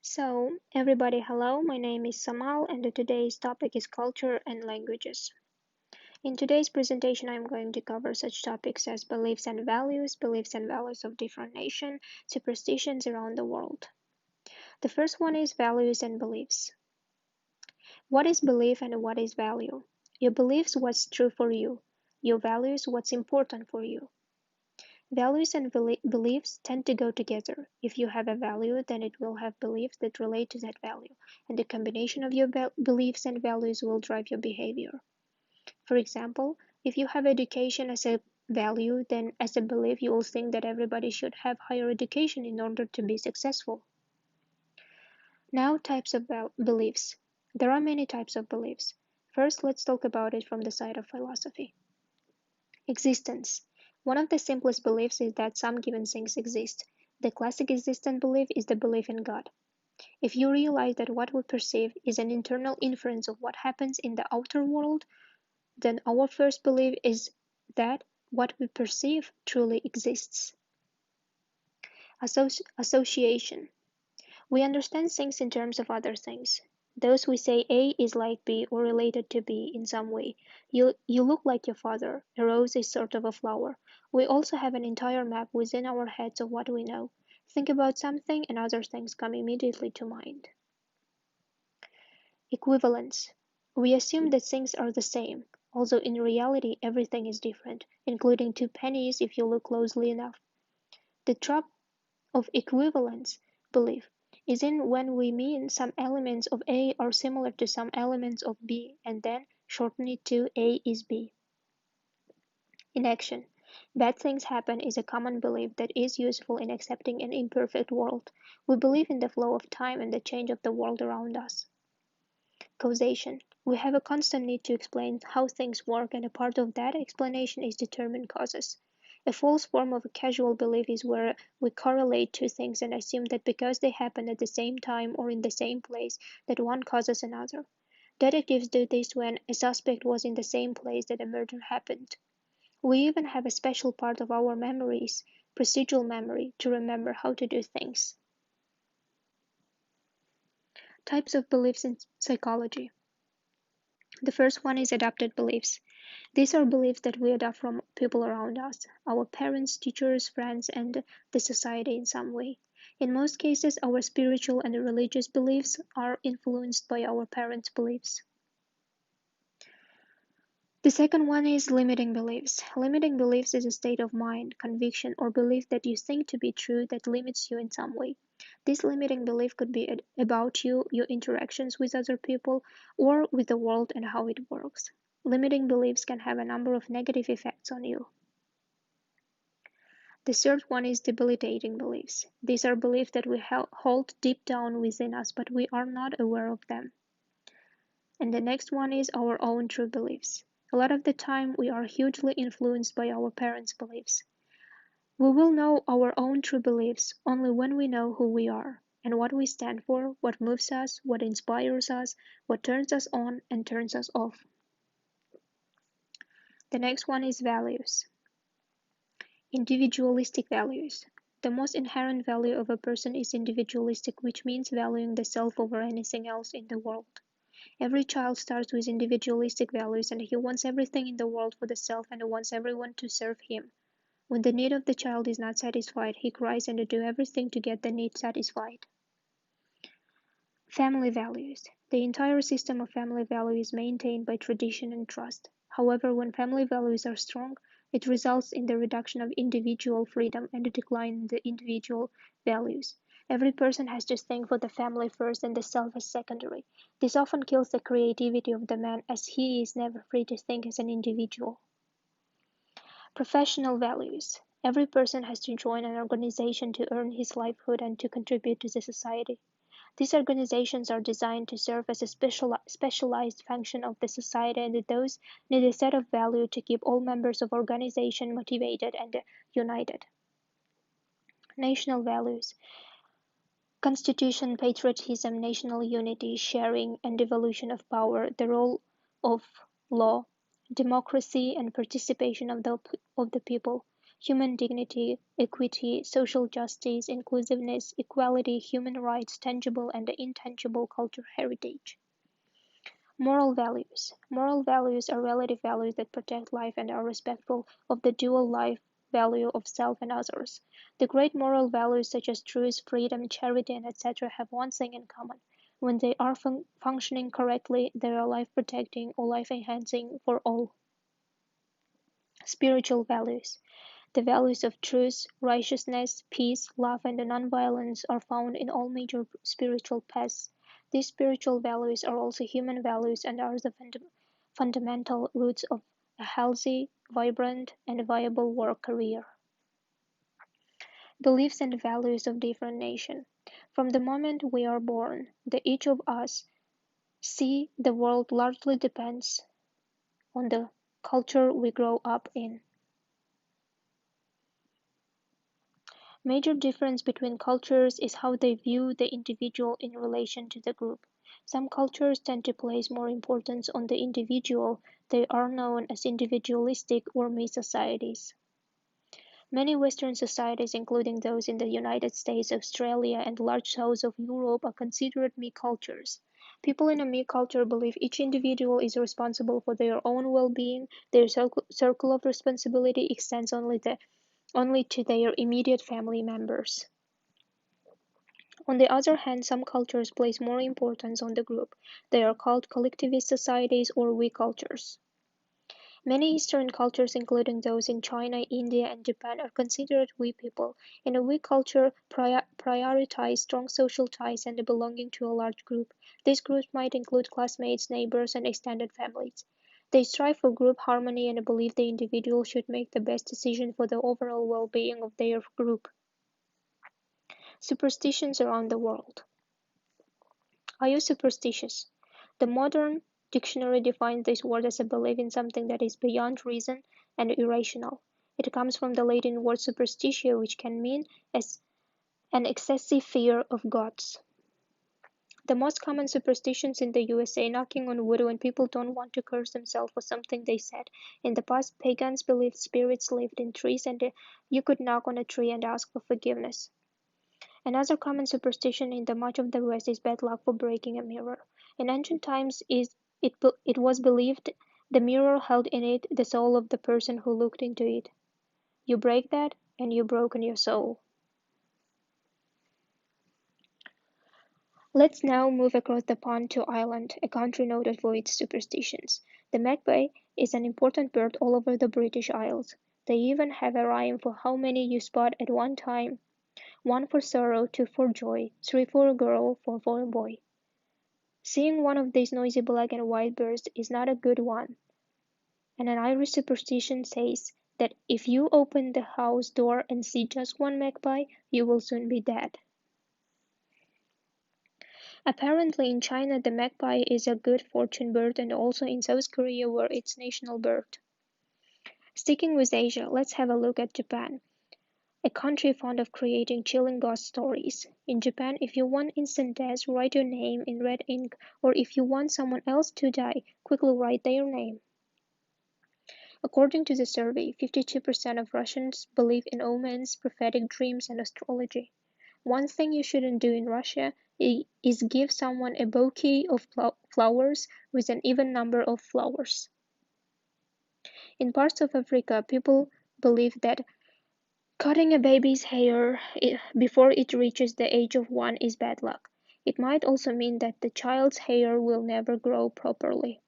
So, everybody, hello. My name is Samal, and today's topic is culture and languages. In today's presentation, I'm going to cover such topics as beliefs and values of different nations, superstitions around the world. The first one is values and beliefs. What is belief and what is value? Your beliefs what's true for you. Your values what's important for you. Values and beliefs tend to go together. If you have a value, then it will have beliefs that relate to that value, and the combination of your beliefs and values will drive your behavior. For example, if you have education as a value, then as a belief, you will think that everybody should have higher education in order to be successful. Now, types of beliefs. There are many types of beliefs. First, let's talk about it from the side of philosophy. Existence. One of the simplest beliefs is that some given things exist. The classic existence belief is the belief in God. If you realize that what we perceive is an internal inference of what happens in the outer world, then our first belief is that what we perceive truly exists. Association. We understand things in terms of other things. Thus we say A is like B or related to B in some way. You look like your father. A rose is sort of a flower. We also have an entire map within our heads of what we know. Think about something and other things come immediately to mind. Equivalence. We assume that things are the same, although in reality everything is different, including two pennies if you look closely enough. The trap of equivalence belief is in when we mean some elements of A are similar to some elements of B and then shorten it to A is B. Inaction. Bad things happen is a common belief that is useful in accepting an imperfect world. We believe in the flow of time and the change of the world around us. Causation. We have a constant need to explain how things work, and a part of that explanation is determined causes. A false form of a casual belief is where we correlate two things and assume that because they happen at the same time or in the same place, that one causes another. Detectives do this when a suspect was in the same place that a murder happened. We even have a special part of our memories, procedural memory, to remember how to do things. Types of beliefs in psychology. The first one is adopted beliefs. These are beliefs that we adopt from people around us, our parents, teachers, friends, and the society in some way. In most cases, our spiritual and religious beliefs are influenced by our parents' beliefs. The second one is limiting beliefs. Limiting beliefs is a state of mind, conviction, or belief that you think to be true that limits you in some way. This limiting belief could be about you, your interactions with other people, or with the world and how it works. Limiting beliefs can have a number of negative effects on you. The third one is debilitating beliefs. These are beliefs that we hold deep down within us, but we are not aware of them. And the next one is our own true beliefs. A lot of the time, we are hugely influenced by our parents' beliefs. We will know our own true beliefs only when we know who we are and what we stand for, what moves us, what inspires us, what turns us on and turns us off. The next one is values. Individualistic values. The most inherent value of a person is individualistic, which means valuing the self over anything else in the world. Every child starts with individualistic values and he wants everything in the world for the self and wants everyone to serve him. When the need of the child is not satisfied, he cries and do everything to get the need satisfied. Family values. The entire system of family values is maintained by tradition and trust. However, when family values are strong, it results in the reduction of individual freedom and a decline in the individual values. Every person has to think for the family first and the self as secondary. This often kills the creativity of the man as he is never free to think as an individual. Professional values. Every person has to join an organization to earn his livelihood and to contribute to the society. These organizations are designed to serve as a specialized function of the society, and those need a set of values to keep all members of organization motivated and united. National values. Constitution, patriotism, national unity, sharing and devolution of power, the role of law, democracy and participation of the people. human dignity, equity, social justice, inclusiveness, equality, human rights, tangible and intangible cultural heritage. Moral values. Moral values are relative values that protect life and are respectful of the dual life value of self and others. The great moral values such as truth, freedom, charity, and etc. have one thing in common. When they are functioning correctly, they are life protecting or life enhancing for all. Spiritual values. The values of truth, righteousness, peace, love, and nonviolence are found in all major spiritual paths. These spiritual values are also human values and are the fundamental roots of a healthy, vibrant, and viable work career. Beliefs and values of different nations. From the moment we are born, each of us see the world largely depends on the culture we grow up in. Major difference between cultures is how they view the individual in relation to the group. Some cultures tend to place more importance on the individual. They are known as individualistic or me societies. Many Western societies, including those in the United States, Australia, and large south of Europe, are considered me cultures. People in a me culture believe each individual is responsible for their own well-being. Their circle of responsibility extends only to their immediate family members. On the other hand, some cultures place more importance on the group. They are called collectivist societies or we cultures. Many Eastern cultures, including those in China, India, and Japan, are considered we people. In a we culture, prioritize strong social ties and the belonging to a large group. These groups might include classmates, neighbors, and extended families. They strive for group harmony and believe the individual should make the best decision for the overall well-being of their group. Superstitions around the world. Are you superstitious? The modern dictionary defines this word as a belief in something that is beyond reason and irrational. It comes from the Latin word superstitio, which can mean as an excessive fear of gods. The most common superstitions in the USA, knocking on wood when people don't want to curse themselves for something they said. In the past, pagans believed spirits lived in trees and you could knock on a tree and ask for forgiveness. Another common superstition in the much of the West is bad luck for breaking a mirror. In ancient times, it was believed the mirror held in it the soul of the person who looked into it. You break that, and you've broken your soul. Let's now move across the pond to Ireland, a country noted for its superstitions. The magpie is an important bird all over the British Isles. They even have a rhyme for how many you spot at one time. 1 for sorrow, 2 for joy, 3 for a girl, 4 for a boy. Seeing one of these noisy black and white birds is not a good one, and an Irish superstition says that if you open the house door and see just one magpie, you will soon be dead. Apparently in China the magpie is a good fortune bird and also in South Korea where it's national bird. Sticking with Asia, let's have a look at Japan, a country fond of creating chilling ghost stories. In Japan, if you want instant death, write your name in red ink, or if you want someone else to die, quickly write their name. According to the survey, 52% of Russians believe in omens, prophetic dreams, and astrology. One thing you shouldn't do in Russia is give someone a bouquet of flowers with an even number of flowers. In parts of Africa, people believe that cutting a baby's hair before it reaches the age of 1 is bad luck. It might also mean that the child's hair will never grow properly.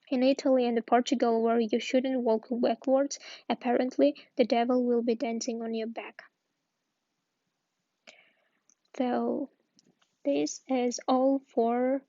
In Italy and Portugal, where you shouldn't walk backwards, apparently the devil will be dancing on your back. So, this is all for